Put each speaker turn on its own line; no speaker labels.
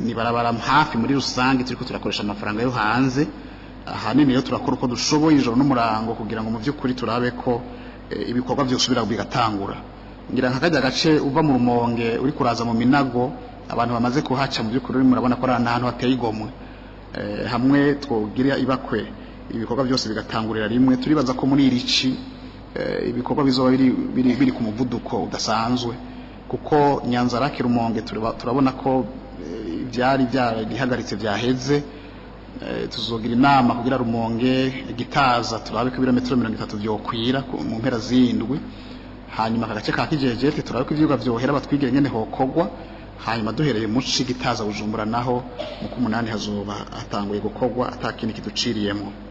ni barabara hafi muri rusange turiko turakoresha amafaranga yo hanze ahanini rero turakora uko dushoboye ijoro n'umurango kugira ngo mu by'ukuri turabe ko ibikorwa byosubira bigatangura ngira nkakajya gace uva mu Rumonge uri kuraza mu Minago abantu bamaze kuhaca mu by'ukuri murabona ko ari ahantu hateye igomwe hamwe twogira ibakwe ibikorwa byose bigatangurira rimwe turibaza ko muri irici ibikorwa bizoba biri ku muvuduko udasanzwe kuko Nyanzarake Rumonge turabona ko byari byarihagaritse byaheze tuzogira inama kugira Rumonge Gitaza turabe ko ibirometero 30 byokwira mu mpera zindwi hanyuma kagace ka Kijejete turabe ko ivyuga byohera batwigire nyene hokogwa hanyuma duhereye muci Gitaza Bujumbura naho mu kumunani hazoba atanguye gukogwa atakindi kiduciriyemo